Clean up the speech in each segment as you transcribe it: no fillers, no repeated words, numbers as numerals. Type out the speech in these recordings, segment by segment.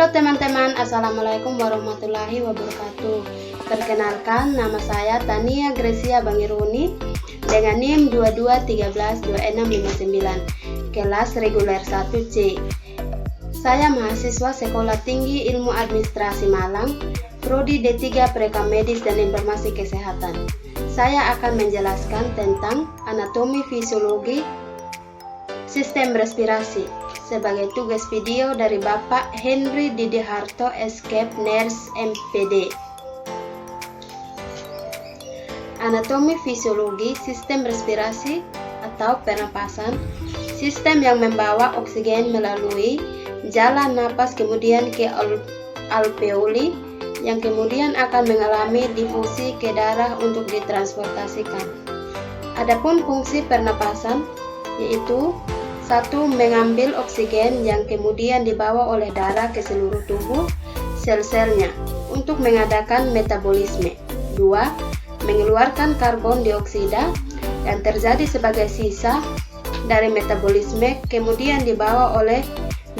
Halo teman-teman, assalamualaikum warahmatullahi wabarakatuh. Perkenalkan, nama saya Tania Grecia Bangiruni dengan NIM 22132659, kelas reguler 1C. Saya mahasiswa Sekolah Tinggi Ilmu Administrasi Malang, Prodi D3 Perekam Medis dan Informasi Kesehatan. Saya akan menjelaskan tentang anatomi fisiologi sistem respirasi sebagai tugas video dari Bapak Henry Didi Harto, Escape Nurse MPD. Anatomi fisiologi sistem respirasi atau pernapasan, sistem yang membawa oksigen melalui jalan napas kemudian ke alveoli yang kemudian akan mengalami difusi ke darah untuk ditransportasikan. Adapun fungsi pernapasan yaitu 1. Mengambil oksigen yang kemudian dibawa oleh darah ke seluruh tubuh sel-selnya untuk mengadakan metabolisme. 2. Mengeluarkan karbon dioksida yang terjadi sebagai sisa dari metabolisme kemudian dibawa oleh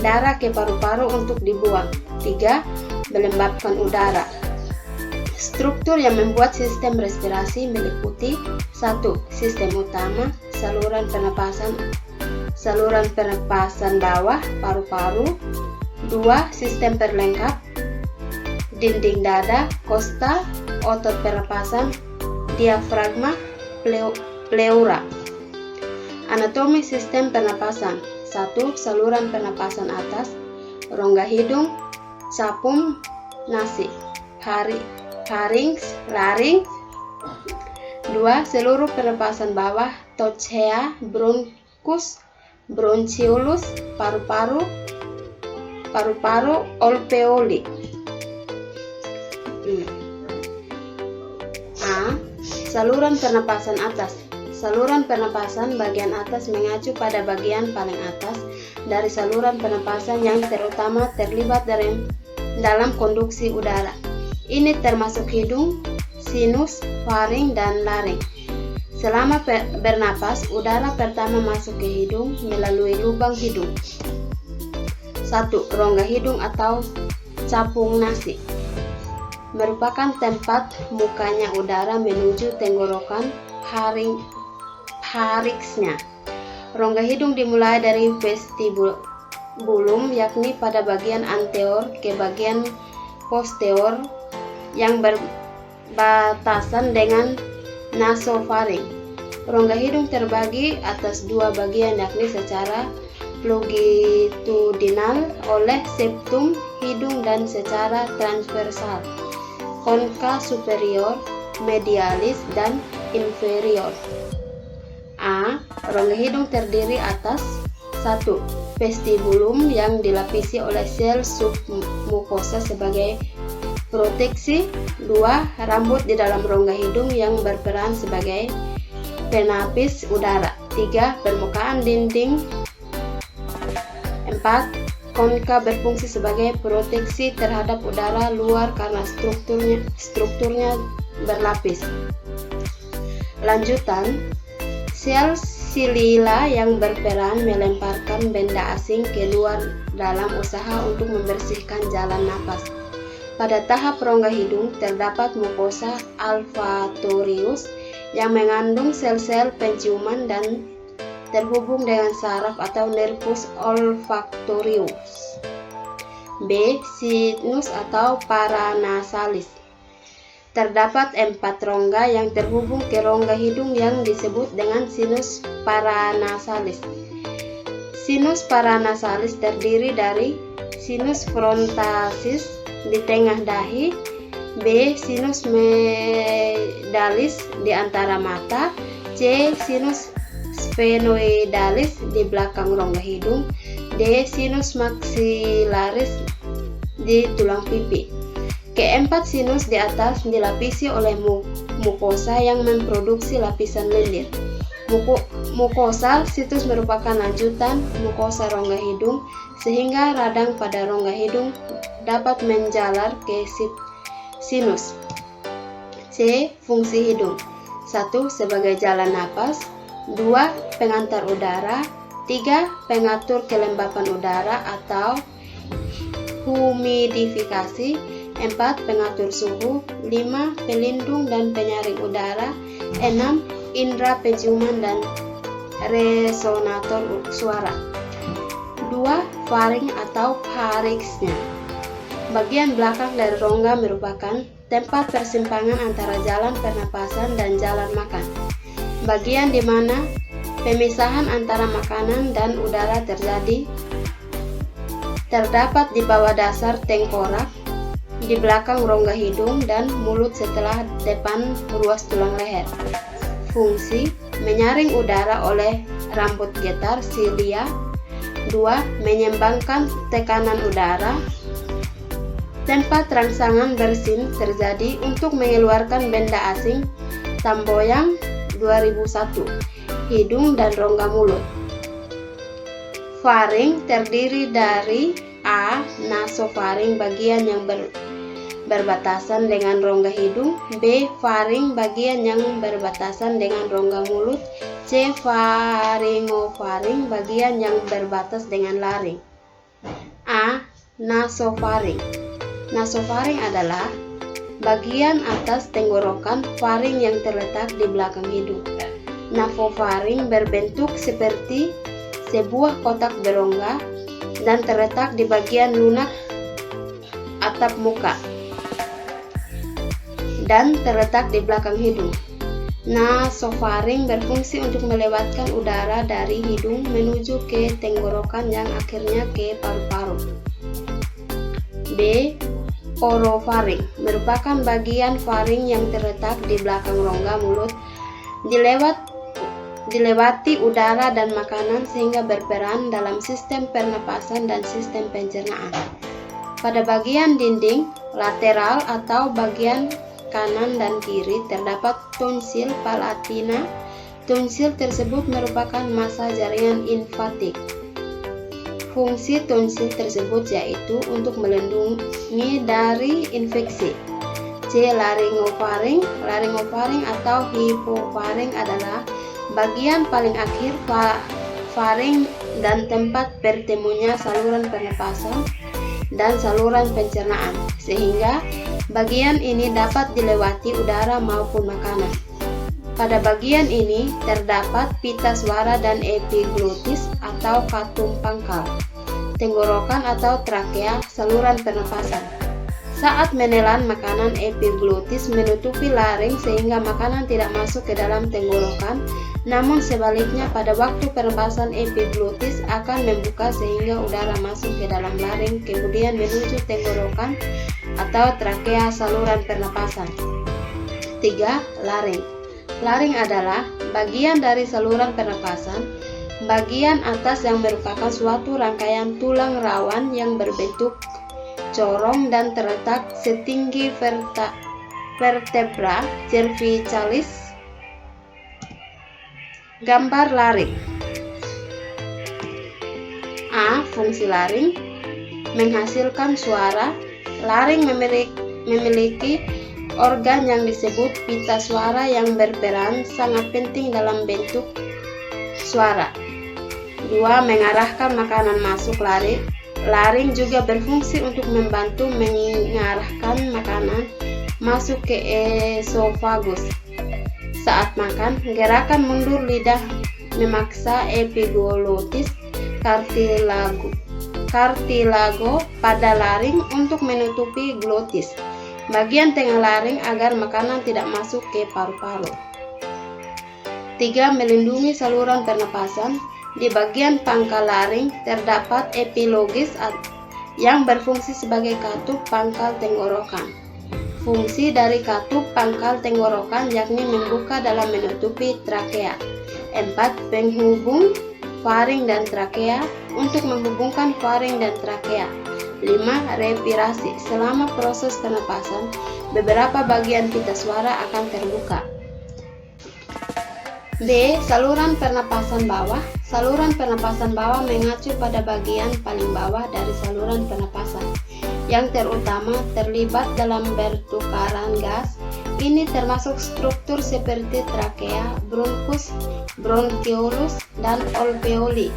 darah ke paru-paru untuk dibuang. 3. Melembabkan udara. Struktur yang membuat sistem respirasi meliputi 1. Sistem utama, saluran pernapasan bawah, paru-paru. 2. Sistem perlengkap, dinding dada, kosta, otot pernapasan, diafragma, pleura. Anatomi sistem pernapasan. 1. Saluran pernapasan atas, rongga hidung, capung, nasi, pharynx, larynx. 2. Seluruh pernapasan bawah, trachea, bronchus, bronchiolus, paru-paru, alveoli. A. Saluran pernapasan atas. Saluran pernapasan bagian atas mengacu pada bagian paling atas dari saluran pernapasan yang terutama terlibat dalam konduksi udara. Ini termasuk hidung, sinus, faring, dan laring. Selama bernapas, udara pertama masuk ke hidung melalui lubang hidung. 1. Rongga hidung atau capung nasi merupakan tempat mukanya udara menuju tenggorokan pharynxnya. Rongga hidung dimulai dari vestibulum, yakni pada bagian anterior ke bagian posterior yang berbatasan dengan nasofaring. Rongga hidung terbagi atas dua bagian, yakni secara longitudinal oleh septum hidung dan secara transversal konka superior, medialis, dan inferior. A. Rongga hidung terdiri atas 1. Vestibulum yang dilapisi oleh sel submukosa sebagai proteksi. 2. Rambut di dalam rongga hidung yang berperan sebagai penapis udara. 3. Permukaan dinding. 4. Konka berfungsi sebagai proteksi terhadap udara luar karena strukturnya berlapis. Lanjutan, sel silila yang berperan melemparkan benda asing keluar dalam usaha untuk membersihkan jalan napas. Pada tahap rongga hidung terdapat mukosa olfatorius yang mengandung sel-sel penciuman dan terhubung dengan saraf atau nervus olfactorius. B. Sinus atau paranasalis. Terdapat 4 rongga yang terhubung ke rongga hidung yang disebut dengan sinus paranasalis. Sinus paranasalis terdiri dari sinus frontalis di tengah dahi, B. Sinus medalis di antara mata, C. Sinus sphenoidalis di belakang rongga hidung, D. Sinus maxillaris di tulang pipi. Keempat sinus di atas dilapisi oleh mukosa yang memproduksi lapisan lendir. Mukosa situs merupakan lanjutan mukosa rongga hidung sehingga radang pada rongga hidung dapat menjalar ke sinus. C. Fungsi hidung. 1. Sebagai jalan napas. 2. Pengantar udara. 3. Pengatur kelembapan udara atau humidifikasi, 4. Pengatur suhu, 5. Pelindung dan penyaring udara, 6. Indera penciuman dan resonator suara. 2. Faring atau pharynxnya. Bagian belakang dari rongga merupakan tempat persimpangan antara jalan pernapasan dan jalan makan. Bagian di mana pemisahan antara makanan dan udara terjadi terdapat di bawah dasar tengkorak, di belakang rongga hidung dan mulut setelah depan ruas tulang leher. Fungsi: menyaring udara oleh rambut getar silia. 2. Menyeimbangkan tekanan udara. Tempat rangsangan bersin terjadi untuk mengeluarkan benda asing. Tamboyang 2001. Hidung dan rongga mulut. Faring terdiri dari A. Nasofaring, bagian yang berbatasan dengan rongga hidung. B. Faring, bagian yang berbatasan dengan rongga mulut. C. Faringofaring, bagian yang berbatas dengan laring. A. Nasofaring. Nasofaring adalah bagian atas tenggorokan faring yang terletak di belakang hidung. Nasofaring berbentuk seperti sebuah kotak berongga dan terletak di bagian lunak atap muka dan terletak di belakang hidung. Nasofaring berfungsi untuk melewatkan udara dari hidung menuju ke tenggorokan yang akhirnya ke paru-paru. B. Orofaring merupakan bagian faring yang terletak di belakang rongga mulut, dilewati udara dan makanan sehingga berperan dalam sistem pernapasan dan sistem pencernaan. Pada bagian dinding lateral atau bagian kanan dan kiri terdapat tonsil palatina. Tonsil tersebut merupakan massa jaringan limfatik. Fungsi tonsil tersebut yaitu untuk melindungi dari infeksi. C. Laringofaring. Laringofaring atau hipofaring adalah bagian paling akhir faring dan tempat bertemunya saluran pernapasan dan saluran pencernaan, sehingga bagian ini dapat dilewati udara maupun makanan. Pada bagian ini terdapat pita suara dan epiglotis atau katum pangkal, tenggorokan atau trakea, saluran pernapasan. Saat menelan makanan, epiglotis menutupi laring sehingga makanan tidak masuk ke dalam tenggorokan, namun sebaliknya pada waktu pernapasan epiglotis akan membuka sehingga udara masuk ke dalam laring kemudian menuju tenggorokan atau trakea, saluran pernapasan. 3. Laring. Laring adalah bagian dari saluran pernapasan bagian atas yang merupakan suatu rangkaian tulang rawan yang berbentuk corong dan terletak setinggi vertebra cervicalis. Gambar laring. A. Fungsi laring: menghasilkan suara. Laring memiliki organ yang disebut pita suara yang berperan sangat penting dalam bentuk suara. 2. Mengarahkan makanan masuk laring. Laring juga berfungsi untuk membantu mengarahkan makanan masuk ke esofagus. Saat makan, gerakan mundur lidah memaksa epiglotis kartilago pada laring untuk menutupi glotis, bagian tengah laring, agar makanan tidak masuk ke paru-paru. 3. Melindungi saluran pernapasan. Di bagian pangkal laring terdapat epilogis yang berfungsi sebagai katup pangkal tenggorokan. Fungsi dari katup pangkal tenggorokan yakni membuka dalam menutupi trakea. 4. Penghubung faring dan trakea untuk menghubungkan faring dan trakea. 5. Respirasi. Selama proses pernapasan, beberapa bagian pita suara akan terbuka. B. Saluran pernapasan bawah. Saluran pernapasan bawah mengacu pada bagian paling bawah dari saluran pernapasan, yang terutama terlibat dalam pertukaran gas. Ini termasuk struktur seperti trakea, bronkus, bronchiolus, dan alveoli.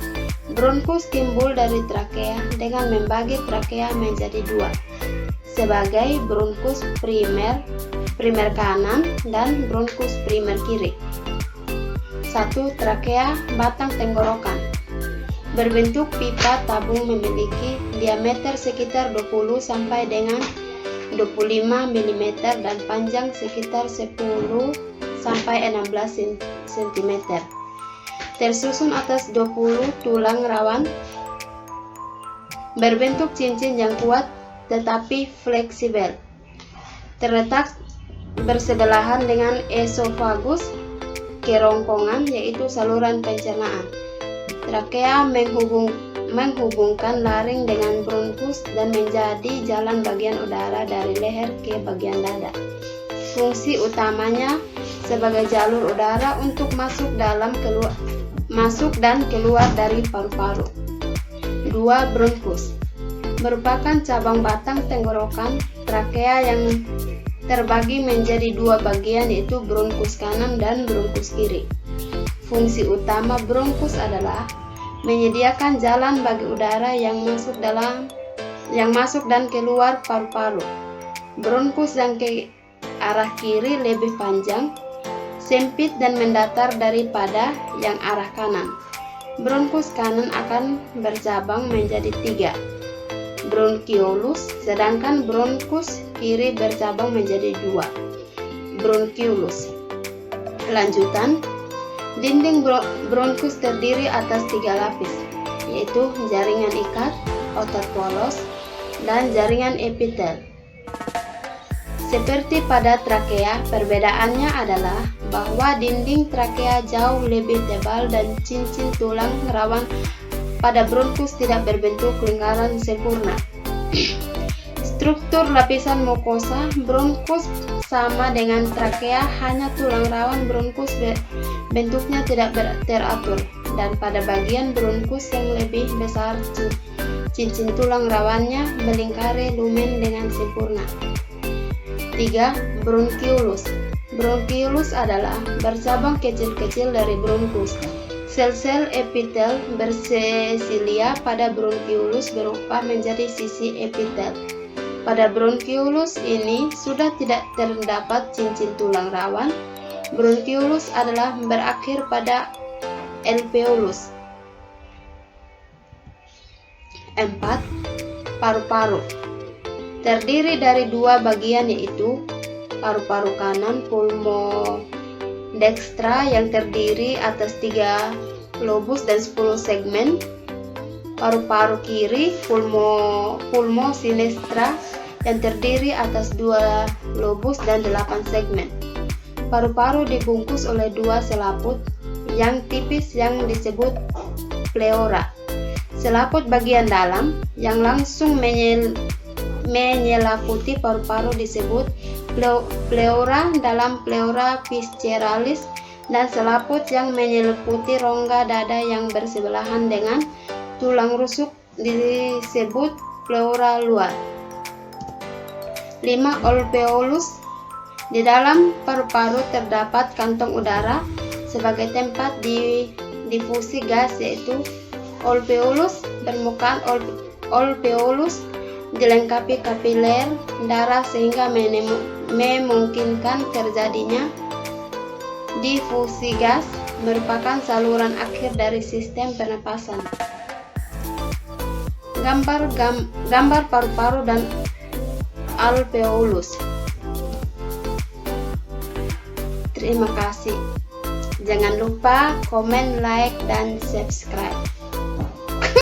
Bronkus timbul dari trakea dengan membagi trakea menjadi dua, sebagai bronkus primer kanan dan bronkus primer kiri. 1. Trakea batang tenggorokan. Berbentuk pipa tabung, memiliki diameter sekitar 20 sampai dengan 25 mm dan panjang sekitar 10 sampai 16 cm. Tersusun atas 20 tulang rawan, berbentuk cincin yang kuat tetapi fleksibel. Terletak bersebelahan dengan esofagus, kerongkongan yaitu saluran pencernaan. Trakea menghubungkan laring dengan bronkus dan menjadi jalan bagian udara dari leher ke bagian dada. Fungsi utamanya sebagai jalur udara untuk masuk dan keluar dari paru-paru. 2. Bronkus merupakan cabang batang tenggorokan trakea yang terbagi menjadi dua bagian, yaitu bronkus kanan dan bronkus kiri. Fungsi utama bronkus adalah menyediakan jalan bagi udara yang masuk dan keluar paru-paru. Bronkus yang ke arah kiri lebih panjang, sempit dan mendatar daripada yang arah kanan. Bronkus kanan akan bercabang menjadi 3 bronkiolus, sedangkan bronkus kiri bercabang menjadi 2 bronkiolus. Lanjutan, dinding bronkus terdiri atas 3 lapis, yaitu jaringan ikat, otot polos, dan jaringan epitel. Seperti pada trakea, perbedaannya adalah bahwa dinding trakea jauh lebih tebal dan cincin tulang rawan pada bronkus tidak berbentuk lingkaran sempurna. Struktur lapisan mukosa bronkus sama dengan trakea, hanya tulang rawan bronkus bentuknya tidak teratur, dan pada bagian bronkus yang lebih besar cincin tulang rawannya melingkari lumen dengan sempurna. 3. Bronkiolus. Bronkiolus adalah bercabang kecil-kecil dari bronkus. Sel-sel epitel bersesilia pada bronkiolus berubah menjadi sisi epitel. Pada bronkiolus ini sudah tidak terdapat cincin tulang rawan. Bronkiolus adalah berakhir pada alveolus. 4. Paru-paru. Terdiri dari dua bagian, yaitu paru-paru kanan pulmodextra yang terdiri atas 3 lobus dan 10 segmen, paru-paru kiri pulmosinestra yang terdiri atas 2 lobus dan 8 segmen. Paru-paru dibungkus oleh 2 selaput yang tipis yang disebut pleura. Selaput bagian dalam yang langsung menyelaputi paru-paru disebut pleura dalam pleura visceralis, dan selaput yang menyeliputi rongga dada yang bersebelahan dengan tulang rusuk disebut pleura luar. 5. Alveolus. Di dalam paru-paru terdapat kantong udara sebagai tempat difusi gas, yaitu alveolus. Permukaan alveolus dilengkapi kapiler darah sehingga memungkinkan terjadinya difusi gas, merupakan saluran akhir dari sistem pernapasan. Gambar paru-paru dan alveolus. Terima kasih. Jangan lupa komen, like, dan subscribe.